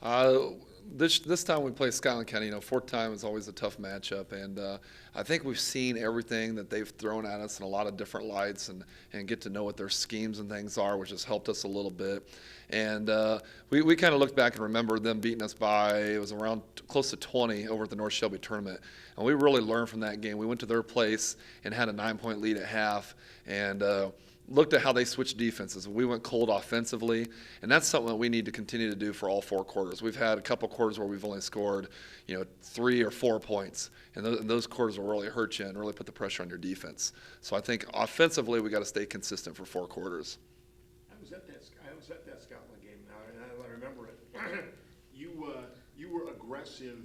Uh, this time we play Schuyler County. Fourth time is always a tough matchup, and I think we've seen everything that they've thrown at us in a lot of different lights, and get to know what their schemes and things are, which has helped us a little bit. And we kind of look back and remember them beating us by, it was around close to 20 over at the North Shelby tournament, and we really learned from that game. We went to their place and had a 9-point lead at half, and looked at how they switched defenses. We went cold offensively, and that's something that we need to continue to do for all 4 quarters. We've had a couple quarters where we've only scored, 3 or 4 points, and those quarters will really hurt you and really put the pressure on your defense. So I think offensively we got to stay consistent for 4 quarters. I was at that Scotland game now, and I remember it. You were aggressive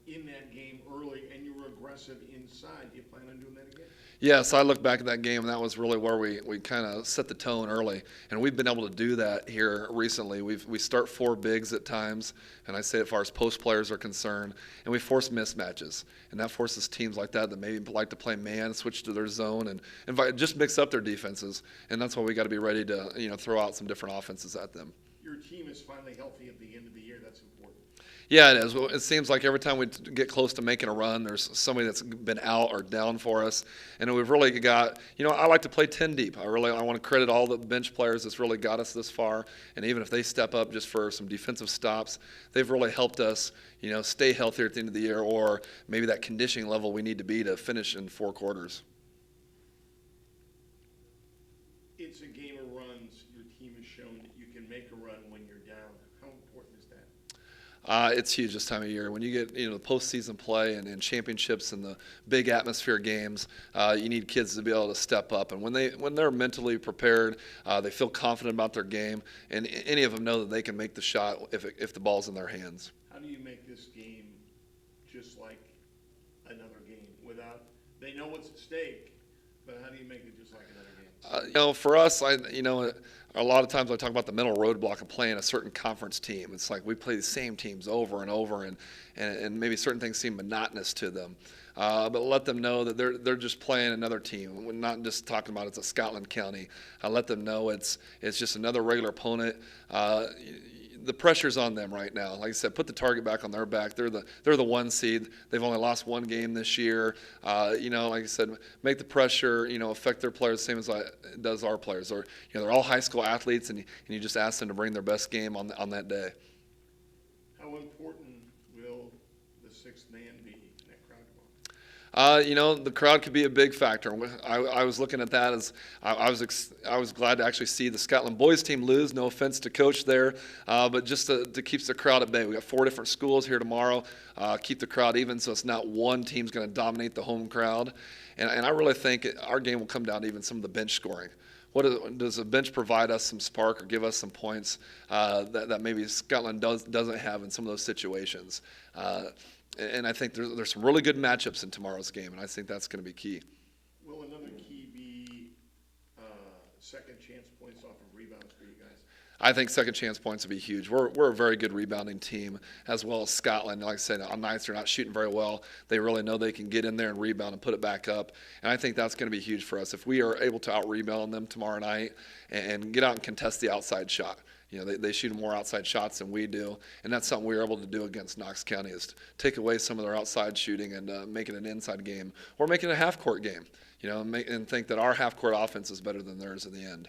in that game early, and you were aggressive inside. Do you plan on doing that again? Yes, I look back at that game, and that was really where we kind of set the tone early, and we've been able to do that here recently. We start 4 bigs at times, and I say as far as post players are concerned, and we force mismatches, and that forces teams like that maybe like to play man, switch to their zone, and just mix up their defenses, and that's why we got to be ready to throw out some different offenses at them. Your team is finally healthy at the end of the year. That's important. Yeah, it is. Well, it seems like every time we get close to making a run, there's somebody that's been out or down for us, and we've really got. I like to play 10 deep. I want to credit all the bench players that's really got us this far, and even if they step up just for some defensive stops, they've really helped us, stay healthier at the end of the year, or maybe that conditioning level we need to be to finish in 4 quarters. It's a game of runs. Your team has shown that you can make a run when you're down. How important is that? It's huge this time of year. When you get the postseason play and championships and the big atmosphere games, you need kids to be able to step up. And when they're mentally prepared, they feel confident about their game, and any of them know that they can make the shot if the ball's in their hands. How do you make this game just like another game without they know what's at stake, but how do you make it just like another game? For us, a lot of times I talk about the mental roadblock of playing a certain conference team. It's like we play the same teams over and over, and maybe certain things seem monotonous to them. But let them know that they're just playing another team. We're not just talking about it's a Scotland County. I let them know it's just another regular opponent. The pressure's on them right now. Like I said, put the target back on their back. They're the 1 seed. They've only lost 1 game this year. Like I said, make the pressure affect their players the same as it does our players. Or they're all high school athletes, and you just ask them to bring their best game on that day. How important will the 6th man be in that crowd tomorrow? The crowd could be a big factor. I was looking at that as I was glad to actually see the Scotland boys team lose. No offense to coach there, but just to keep the crowd at bay. We got 4 different schools here tomorrow. Keep the crowd even, so it's not one team's going to dominate the home crowd. And I really think our game will come down to even some of the bench scoring. Does the bench provide us some spark or give us some points that maybe Scotland doesn't have in some of those situations? And I think there's some really good matchups in tomorrow's game, and I think that's going to be key. Will another key be second chance points off of rebounds for you guys? I think second chance points will be huge. We're a very good rebounding team, as well as Scotland. Like I said, on nights they're not shooting very well, they really know they can get in there and rebound and put it back up. And I think that's going to be huge for us. If we are able to out-rebound them tomorrow night and get out and contest the outside shot. They shoot more outside shots than we do, and that's something we were able to do against Knox County, is to take away some of their outside shooting and make it an inside game, or make it a half-court game, and think that our half-court offense is better than theirs in the end.